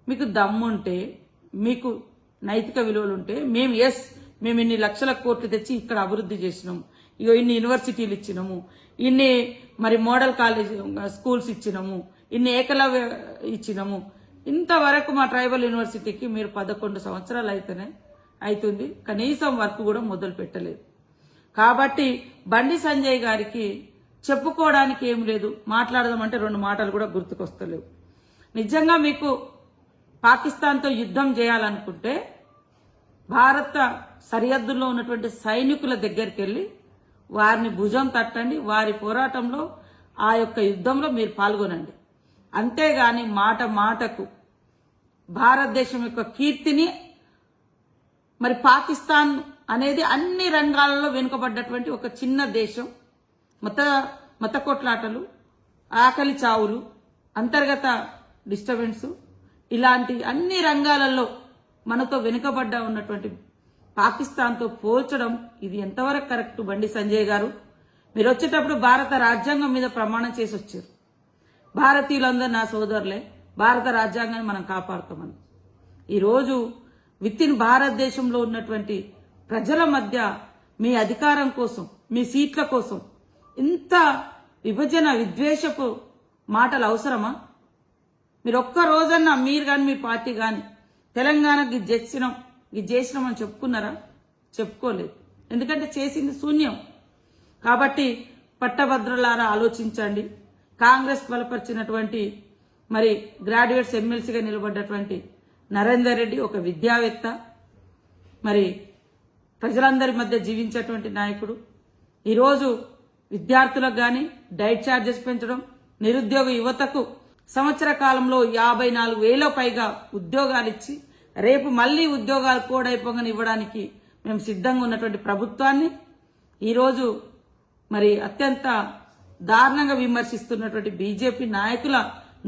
మీకు దమ్ముంటే, మీకు నైతిక విలువలు ఉంటే మేము ఇన్ని లక్షల కోట్లు తెచ్చి ఇక్కడ అభివృద్ధి చేసినాము, ఇగో ఇన్ని యూనివర్సిటీలు ఇచ్చినాము, ఇన్ని మరి మోడల్ కాలేజ్ స్కూల్స్ ఇచ్చినాము, ఇన్ని ఏకలవ్య ఇచ్చినాము, ఇంతవరకు మా ట్రైబల్ యూనివర్సిటీకి మీరు 11 సంవత్సరాలు అవుతుంది, కనీసం వర్క్ కూడా మొదలు పెట్టలేదు. కాబట్టి బండి సంజయ్ గారికి చెప్పుకోవడానికి ఏం లేదు, మాట్లాడదామంటే 2 మాటలు కూడా గుర్తుకొస్తలేవు. నిజంగా మీకు పాకిస్తాన్తో యుద్ధం చేయాలనుకుంటే భారత సరిహద్దుల్లో ఉన్నటువంటి సైనికుల దగ్గరికి వెళ్లి వారిని భుజం తట్టండి, వారి పోరాటంలో ఆ యొక్క యుద్ధంలో మీరు పాల్గొనండి. అంతేగాని మాటకు భారతదేశం యొక్క కీర్తిని, మరి పాకిస్తాన్ అనేది అన్ని రంగాలలో వెనుకబడ్డటువంటి ఒక చిన్న దేశం, మత కొట్లాటలు, ఆకలి చావులు, అంతర్గత డిస్టర్బెన్స్, ఇలాంటి అన్ని రంగాలలో మనతో వెనుకబడ్డ ఉన్నటువంటి పాకిస్తాన్తో పోల్చడం ఇది ఎంతవరకు కరెక్ట్? బండి సంజయ్ గారు, మీరు వచ్చేటప్పుడు భారత రాజ్యాంగం మీద ప్రమాణం చేసి వచ్చారు. భారతీయులందరూ నా సోదరులే, భారత రాజ్యాంగాన్ని మనం కాపాడుతామని. ఈరోజు వితిన్ భారతదేశంలో ఉన్నటువంటి ప్రజల మధ్య మీ అధికారం కోసం, మీ సీట్ల కోసం ఇంత విభజన విద్వేషపు మాటలు అవసరమా? మీరు ఒక్క రోజన్నా మీరు కానీ మీ పార్టీ కానీ తెలంగాణకి ఇది చేసినామని చెప్పుకున్నారా? చెప్పుకోలేదు. ఎందుకంటే చేసింది శూన్యం. కాబట్టి పట్టభద్రులారా ఆలోచించండి. కాంగ్రెస్ బలపరిచినటువంటి మరి గ్రాడ్యుయేట్స్ ఎమ్మెల్సీగా నిలబడ్డటువంటి నరేందర్ రెడ్డి ఒక విద్యావేత్త, మరి ప్రజలందరి మధ్య జీవించేటువంటి నాయకుడు. ఈరోజు విద్యార్థులకు కానీ డైట్ ఛార్జెస్ పెంచడం, నిరుద్యోగ యువతకు సంవత్సర కాలంలో 54,000 పైగా ఉద్యోగాలు ఇచ్చి రేపు మళ్లీ ఉద్యోగాలు కోడైపోగానే ఇవ్వడానికి మేము సిద్ధంగా ఉన్నటువంటి ప్రభుత్వాన్ని ఈరోజు మరి అత్యంత దారుణంగా విమర్శిస్తున్నటువంటి బీజేపీ నాయకుల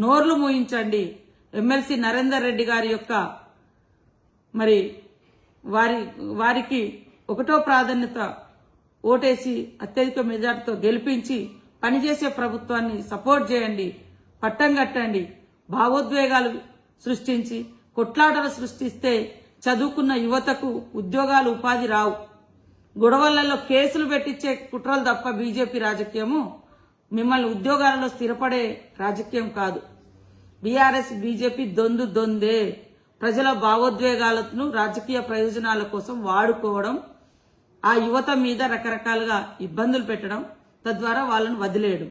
నోర్లు మూయించండి. ఎమ్మెల్సీ నరేందర్ రెడ్డి గారి యొక్క మరి వారికి 1వ ప్రాధాన్యత ఓటేసి అత్యధిక మెజార్టీతో గెలిపించి పనిచేసే ప్రభుత్వాన్ని సపోర్ట్ చేయండి, పట్టం కట్టండి. భావోద్వేగాలు సృష్టించి కొట్లాటలు సృష్టిస్తే చదువుకున్న యువతకు ఉద్యోగాలు, ఉపాధి రావు. గొడవలలో కేసులు పెట్టించే కుట్రలు తప్ప బీజేపీ రాజకీయము మిమ్మల్ని ఉద్యోగాలలో స్థిరపడే రాజకీయం కాదు. బీఆర్ఎస్ బీజేపీ దొందే. ప్రజల భావోద్వేగాలను రాజకీయ ప్రయోజనాల కోసం వాడుకోవడం, ఆ యువత మీద రకరకాలుగా ఇబ్బందులు పెట్టడం, తద్వారా వాళ్ళను వదిలేయడం.